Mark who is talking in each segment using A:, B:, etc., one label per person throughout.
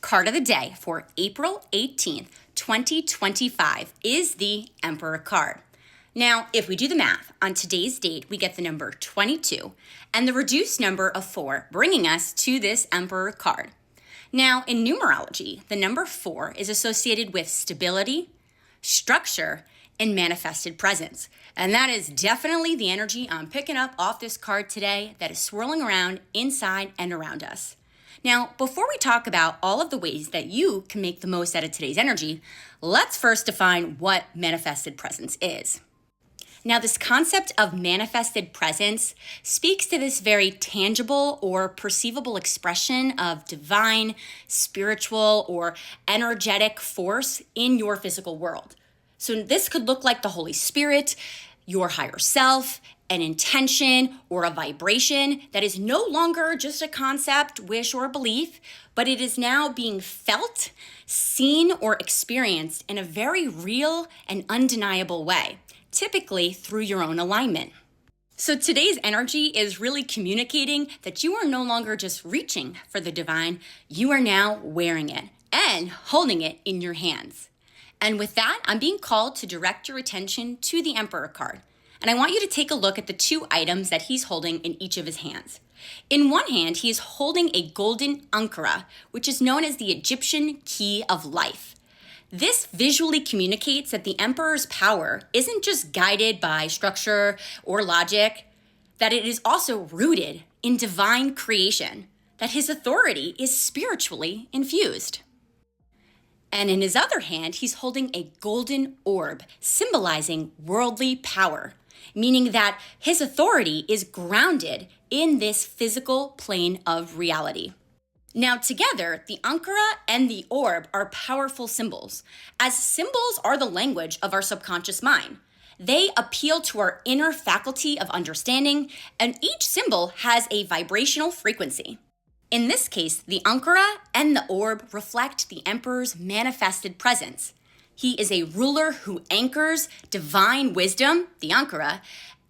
A: card of the day for April 18th, 2025 is the Emperor card. Now, if we do the math on today's date, we get the number 22 and the reduced number of 4, bringing us to this Emperor card. Now, in numerology, the number 4 is associated with stability, structure, and manifested presence. And that is definitely the energy I'm picking up off this card today that is swirling around inside and around us. Now, before we talk about all of the ways that you can make the most out of today's energy, let's first define what manifested presence is. Now, this concept of manifested presence speaks to this very tangible or perceivable expression of divine, spiritual, or energetic force in your physical world. So this could look like the Holy Spirit, your higher self, an intention, or a vibration that is no longer just a concept, wish, or belief, but it is now being felt, seen, or experienced in a very real and undeniable way, typically through your own alignment. So today's energy is really communicating that you are no longer just reaching for the divine, you are now wearing it and holding it in your hands. And with that, I'm being called to direct your attention to the Emperor card. And I want you to take a look at the 2 items that he's holding in each of his hands. In one hand, he is holding a golden ankara, which is known as the Egyptian key of life. This visually communicates that the Emperor's power isn't just guided by structure or logic, that it is also rooted in divine creation, that his authority is spiritually infused. And in his other hand, he's holding a golden orb, symbolizing worldly power, meaning that his authority is grounded in this physical plane of reality. Now, together, the ankara and the orb are powerful symbols, as symbols are the language of our subconscious mind. They appeal to our inner faculty of understanding, and each symbol has a vibrational frequency. In this case, the ankara and the orb reflect the Emperor's manifested presence. He is a ruler who anchors divine wisdom, the ankara,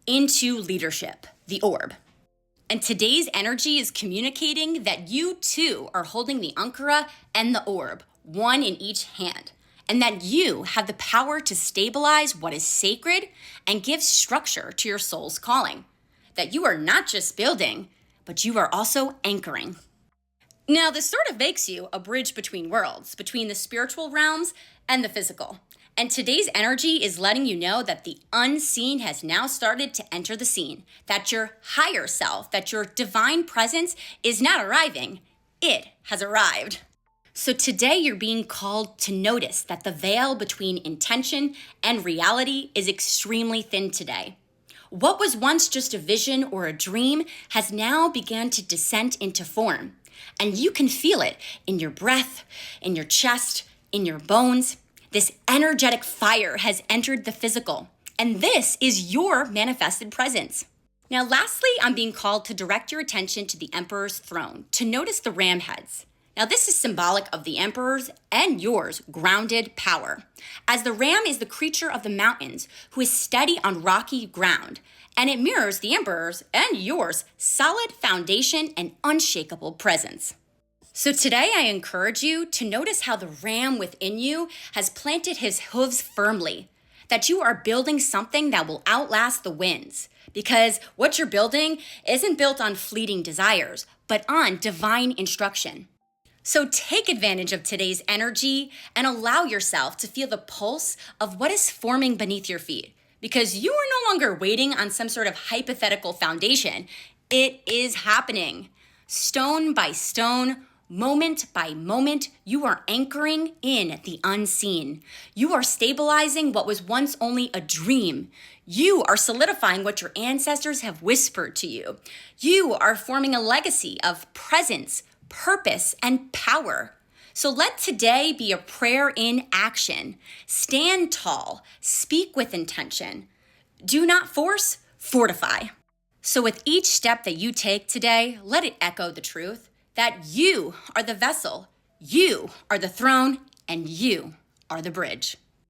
A: into leadership, the orb. And today's energy is communicating that you too are holding the ankara and the orb, one in each hand, and that you have the power to stabilize what is sacred and give structure to your soul's calling. That you are not just building, but you are also anchoring. Now, this sort of makes you a bridge between worlds, between the spiritual realms and the physical. And today's energy is letting you know that the unseen has now started to enter the scene, that your higher self, that your divine presence is not arriving, it has arrived. So today you're being called to notice that the veil between intention and reality is extremely thin today. What was once just a vision or a dream has now begun to descend into form. And you can feel it in your breath, in your chest, in your bones. This energetic fire has entered the physical, and this is your manifested presence. Now, lastly, I'm being called to direct your attention to the Emperor's throne, to notice the ram heads. Now, this is symbolic of the Emperor's and yours grounded power, as the ram is the creature of the mountains who is steady on rocky ground, and it mirrors the Emperor's and yours solid foundation and unshakable presence. So today I encourage you to notice how the ram within you has planted his hooves firmly, that you are building something that will outlast the winds, because what you're building isn't built on fleeting desires, but on divine instruction. So take advantage of today's energy and allow yourself to feel the pulse of what is forming beneath your feet, because you are no longer waiting on some sort of hypothetical foundation. It is happening. Stone by stone, moment by moment, you are anchoring in the unseen. You are stabilizing what was once only a dream. You are solidifying what your ancestors have whispered to you. You are forming a legacy of presence, purpose, and power. So let today be a prayer in action. Stand tall, speak with intention. Do not force, fortify. So with each step that you take today, let it echo the truth that you are the vessel, you are the throne, and you are the bridge.